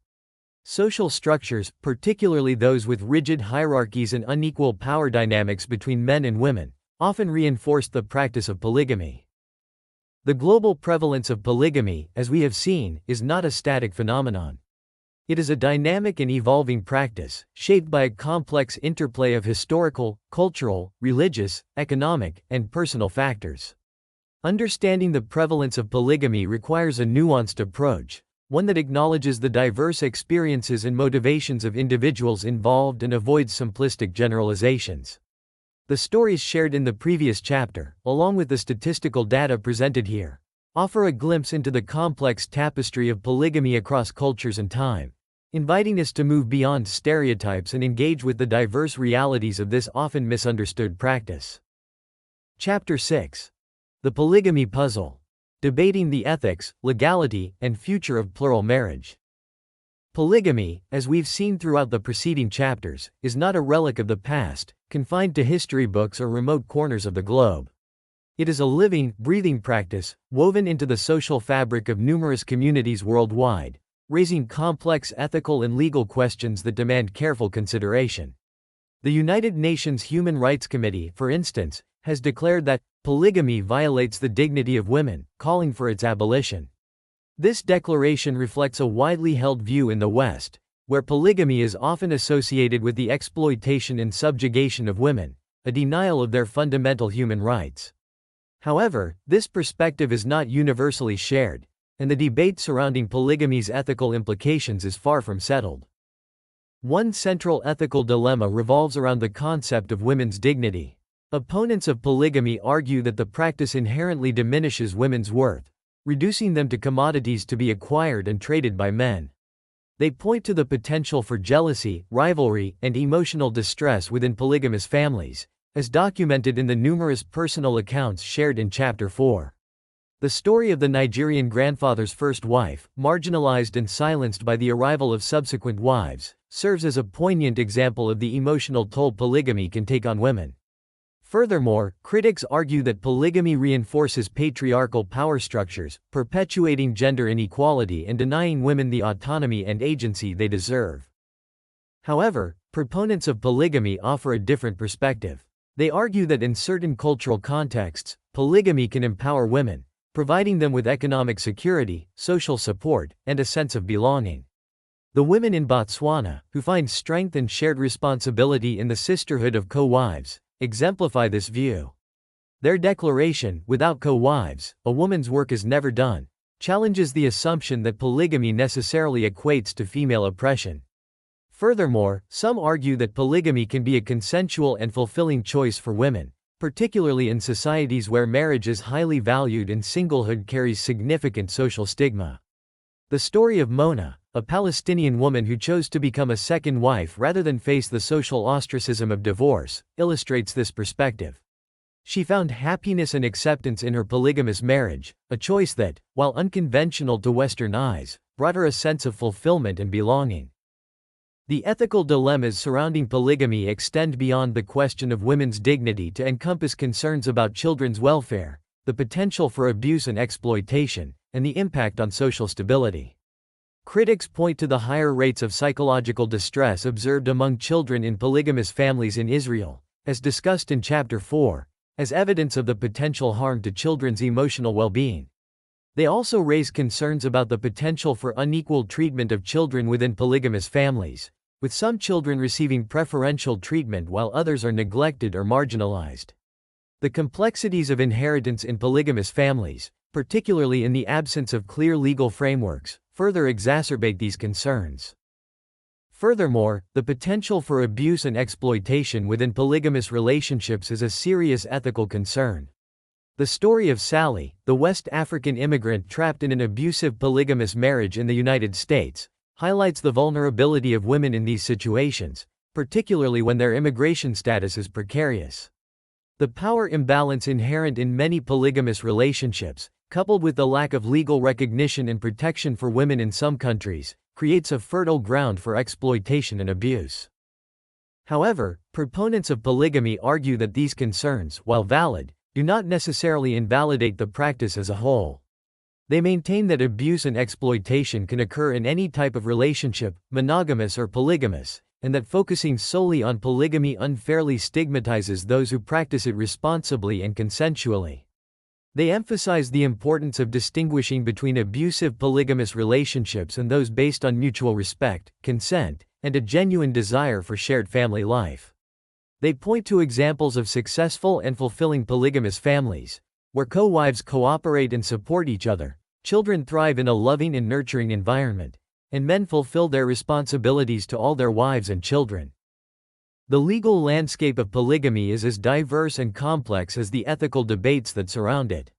A: Social structures, particularly those with rigid hierarchies and unequal power dynamics between men and women, often reinforced the practice of polygamy. The global prevalence of polygamy, as we have seen, is not a static phenomenon. It is a dynamic and evolving practice, shaped by a complex interplay of historical, cultural, religious, economic, and personal factors. Understanding the prevalence of polygamy requires a nuanced approach, one that acknowledges the diverse experiences and motivations of individuals involved and avoids simplistic generalizations. The stories shared in the previous chapter, along with the statistical data presented here, offer a glimpse into the complex tapestry of polygamy across cultures and time, inviting us to move beyond stereotypes and engage with the diverse realities of this often misunderstood practice. Chapter 6. The Polygamy Puzzle. Debating the ethics, legality, and future of plural marriage. Polygamy, as we've seen throughout the preceding chapters, is not a relic of the past, confined to history books or remote corners of the globe. It is a living, breathing practice, woven into the social fabric of numerous communities worldwide, raising complex ethical and legal questions that demand careful consideration. The United Nations Human Rights Committee, for instance, has declared that polygamy violates the dignity of women, calling for its abolition. This declaration reflects a widely held view in the West, where polygamy is often associated with the exploitation and subjugation of women, a denial of their fundamental human rights. However, this perspective is not universally shared, and the debate surrounding polygamy's ethical implications is far from settled. One central ethical dilemma revolves around the concept of women's dignity. Opponents of polygamy argue that the practice inherently diminishes women's worth, reducing them to commodities to be acquired and traded by men. They point to the potential for jealousy, rivalry, and emotional distress within polygamous families, as documented in the numerous personal accounts shared in Chapter 4. The story of the Nigerian grandfather's first wife, marginalized and silenced by the arrival of subsequent wives, serves as a poignant example of the emotional toll polygamy can take on women. Furthermore, critics argue that polygamy reinforces patriarchal power structures, perpetuating gender inequality and denying women the autonomy and agency they deserve. However, proponents of polygamy offer a different perspective. They argue that in certain cultural contexts, polygamy can empower women, providing them with economic security, social support, and a sense of belonging. The women in Botswana, who find strength and shared responsibility in the sisterhood of co-wives, exemplify this view. Their declaration, "Without co-wives, a woman's work is never done," challenges the assumption that polygamy necessarily equates to female oppression. Furthermore, some argue that polygamy can be a consensual and fulfilling choice for women, particularly in societies where marriage is highly valued and singlehood carries significant social stigma. The story of Mona, a Palestinian woman who chose to become a second wife rather than face the social ostracism of divorce, illustrates this perspective. She found happiness and acceptance in her polygamous marriage, a choice that, while unconventional to Western eyes, brought her a sense of fulfillment and belonging. The ethical dilemmas surrounding polygamy extend beyond the question of women's dignity to encompass concerns about children's welfare, the potential for abuse and exploitation, and the impact on social stability. Critics point to the higher rates of psychological distress observed among children in polygamous families in Israel, as discussed in Chapter 4, as evidence of the potential harm to children's emotional well-being. They also raise concerns about the potential for unequal treatment of children within polygamous families, with some children receiving preferential treatment while others are neglected or marginalized. The complexities of inheritance in polygamous families, particularly in the absence of clear legal frameworks, further exacerbate these concerns. Furthermore, the potential for abuse and exploitation within polygamous relationships is a serious ethical concern. The story of Sally, the West African immigrant trapped in an abusive polygamous marriage in the United States, highlights the vulnerability of women in these situations, particularly when their immigration status is precarious. The power imbalance inherent in many polygamous relationships, coupled with the lack of legal recognition and protection for women in some countries, creates a fertile ground for exploitation and abuse. However, proponents of polygamy argue that these concerns, while valid, do not necessarily invalidate the practice as a whole. They maintain that abuse and exploitation can occur in any type of relationship, monogamous or polygamous, and that focusing solely on polygamy unfairly stigmatizes those who practice it responsibly and consensually. They emphasize the importance of distinguishing between abusive polygamous relationships and those based on mutual respect, consent, and a genuine desire for shared family life. They point to examples of successful and fulfilling polygamous families, where co-wives cooperate and support each other, children thrive in a loving and nurturing environment, and men fulfill their responsibilities to all their wives and children. The legal landscape of polygamy is as diverse and complex as the ethical debates that surround it.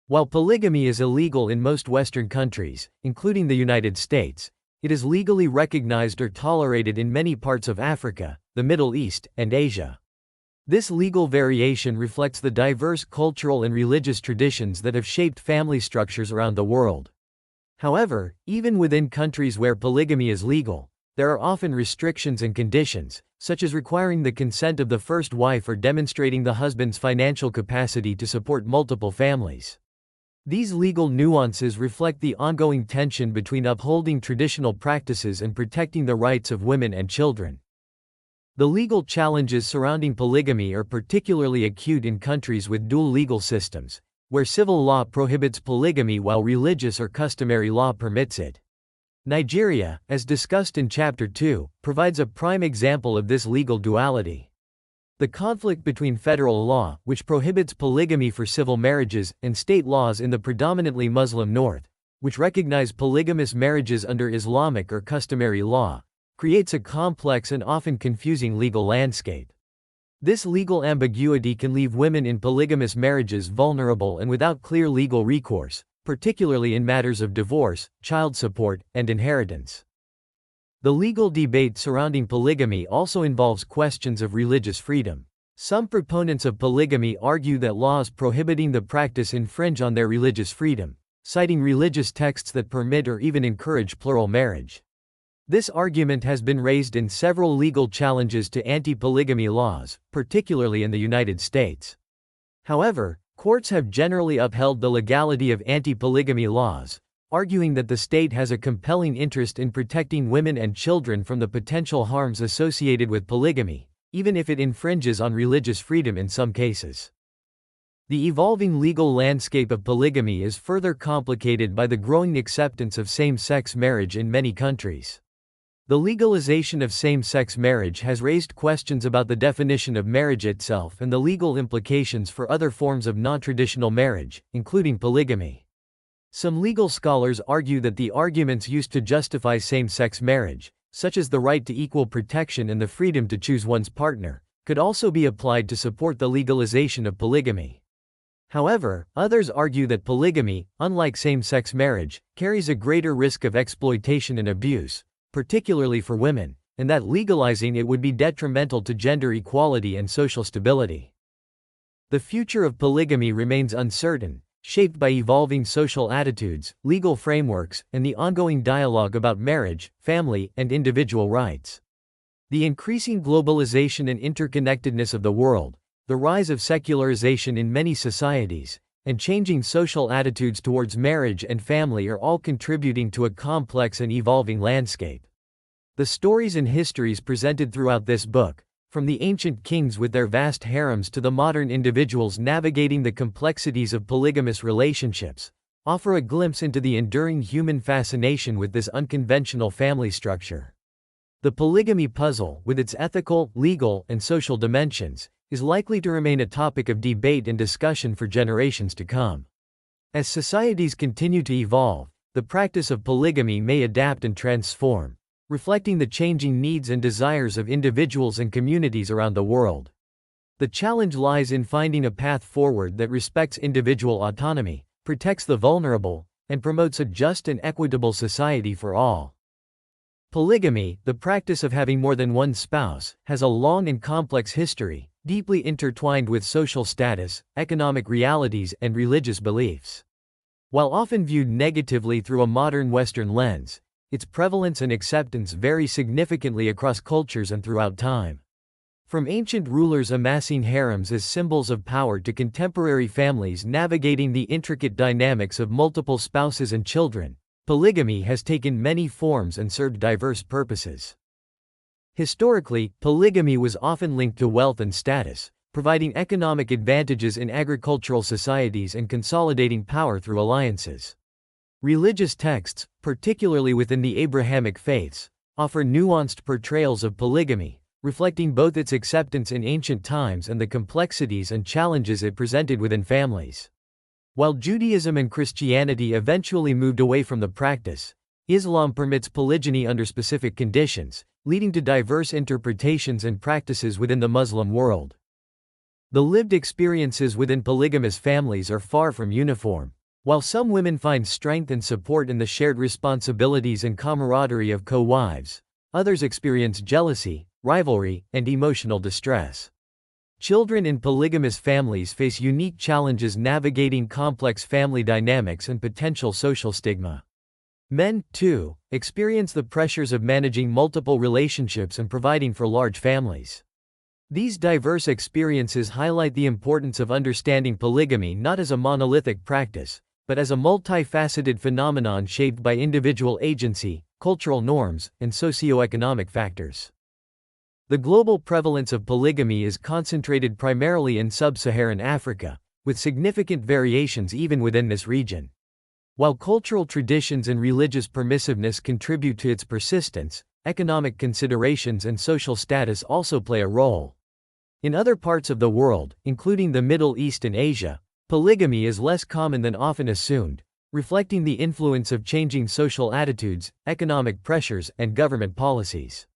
A: While polygamy is illegal in most Western countries, including the United States, it is legally recognized or tolerated in many parts of Africa, the Middle East, and Asia. This legal variation reflects the diverse cultural and religious traditions that have shaped family structures around the world. However, even within countries where polygamy is legal, there are often restrictions and conditions, such as requiring the consent of the first wife or demonstrating the husband's financial capacity to support multiple families. These legal nuances reflect the ongoing tension between upholding traditional practices and protecting the rights of women and children. The legal challenges surrounding polygamy are particularly acute in countries with dual legal systems, where civil law prohibits polygamy while religious or customary law permits it. Nigeria, as discussed in Chapter 2, provides a prime example of this legal duality. The conflict between federal law, which prohibits polygamy for civil marriages, and state laws in the predominantly Muslim North, which recognize polygamous marriages under Islamic or customary law, creates a complex and often confusing legal landscape. This legal ambiguity can leave women in polygamous marriages vulnerable and without clear legal recourse, particularly in matters of divorce, child support, and inheritance. The legal debate surrounding polygamy also involves questions of religious freedom. Some proponents of polygamy argue that laws prohibiting the practice infringe on their religious freedom, citing religious texts that permit or even encourage plural marriage. This argument has been raised in several legal challenges to anti-polygamy laws, particularly in the United States. However, courts have generally upheld the legality of anti-polygamy laws, arguing that the state has a compelling interest in protecting women and children from the potential harms associated with polygamy, even if it infringes on religious freedom in some cases. The evolving legal landscape of polygamy is further complicated by the growing acceptance of same-sex marriage in many countries. The legalization of same-sex marriage has raised questions about the definition of marriage itself and the legal implications for other forms of non-traditional marriage, including polygamy. Some legal scholars argue that the arguments used to justify same-sex marriage, such as the right to equal protection and the freedom to choose one's partner, could also be applied to support the legalization of polygamy. However, others argue that polygamy, unlike same-sex marriage, carries a greater risk of exploitation and abuse, particularly for women, and that legalizing it would be detrimental to gender equality and social stability. The future of polygamy remains uncertain, shaped by evolving social attitudes, legal frameworks, and the ongoing dialogue about marriage, family, and individual rights. The increasing globalization and interconnectedness of the world, the rise of secularization in many societies, and changing social attitudes towards marriage and family are all contributing to a complex and evolving landscape. The stories and histories presented throughout this book, from the ancient kings with their vast harems to the modern individuals navigating the complexities of polygamous relationships, offer a glimpse into the enduring human fascination with this unconventional family structure. The polygamy puzzle, with its ethical, legal, and social dimensions, is likely to remain a topic of debate and discussion for generations to come. As societies continue to evolve, the practice of polygamy may adapt and transform, reflecting the changing needs and desires of individuals and communities around the world. The challenge lies in finding a path forward that respects individual autonomy, protects the vulnerable, and promotes a just and equitable society for all. Polygamy, the practice of having more than one spouse, has a long and complex history, deeply intertwined with social status, economic realities, and religious beliefs. While often viewed negatively through a modern Western lens, its prevalence and acceptance vary significantly across cultures and throughout time. From ancient rulers amassing harems as symbols of power to contemporary families navigating the intricate dynamics of multiple spouses and children, polygamy has taken many forms and served diverse purposes. Historically, polygamy was often linked to wealth and status, providing economic advantages in agricultural societies and consolidating power through alliances. Religious texts, particularly within the Abrahamic faiths, offer nuanced portrayals of polygamy, reflecting both its acceptance in ancient times and the complexities and challenges it presented within families. While Judaism and Christianity eventually moved away from the practice, Islam permits polygyny under specific conditions, leading to diverse interpretations and practices within the Muslim world. The lived experiences within polygamous families are far from uniform. While some women find strength and support in the shared responsibilities and camaraderie of co-wives, others experience jealousy, rivalry, and emotional distress. Children in polygamous families face unique challenges navigating complex family dynamics and potential social stigma. Men, too, experience the pressures of managing multiple relationships and providing for large families. These diverse experiences highlight the importance of understanding polygamy not as a monolithic practice, but as a multifaceted phenomenon shaped by individual agency, cultural norms, and socioeconomic factors. The global prevalence of polygamy is concentrated primarily in sub-Saharan Africa, with significant variations even within this region. While cultural traditions and religious permissiveness contribute to its persistence, economic considerations and social status also play a role. In other parts of the world, including the Middle East and Asia, polygamy is less common than often assumed, reflecting the influence of changing social attitudes, economic pressures, and government policies.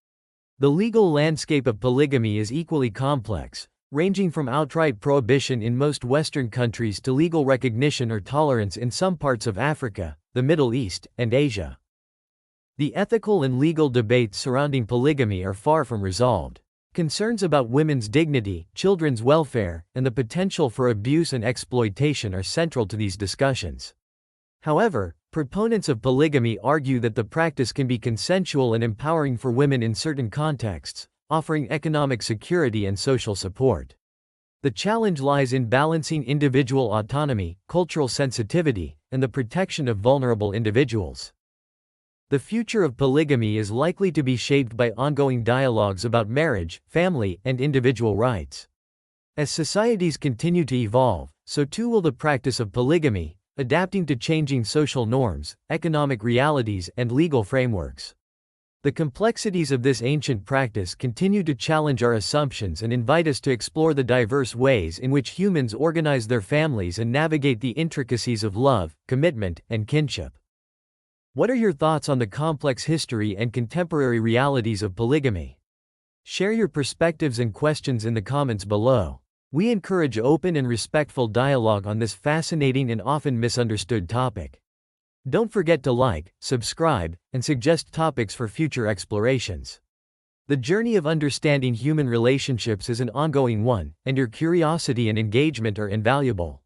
A: The legal landscape of polygamy is equally complex, ranging from outright prohibition in most Western countries to legal recognition or tolerance in some parts of Africa, the Middle East, and Asia. The ethical and legal debates surrounding polygamy are far from resolved. Concerns about women's dignity, children's welfare, and the potential for abuse and exploitation are central to these discussions. However, Proponents of polygamy argue that the practice can be consensual and empowering for women in certain contexts, offering economic security and social support. The challenge lies in balancing individual autonomy, cultural sensitivity, and the protection of vulnerable individuals. The future of polygamy is likely to be shaped by ongoing dialogues about marriage, family, and individual rights. As societies continue to evolve, so too will the practice of polygamy, adapting to changing social norms, economic realities, and legal frameworks. The complexities of this ancient practice continue to challenge our assumptions and invite us to explore the diverse ways in which humans organize their families and navigate the intricacies of love, commitment, and kinship. What are your thoughts on the complex history and contemporary realities of polygamy? Share your perspectives and questions in the comments below. We encourage open and respectful dialogue on this fascinating and often misunderstood topic. Don't forget to like, subscribe, and suggest topics for future explorations. The journey of understanding human relationships is an ongoing one, and your curiosity and engagement are invaluable.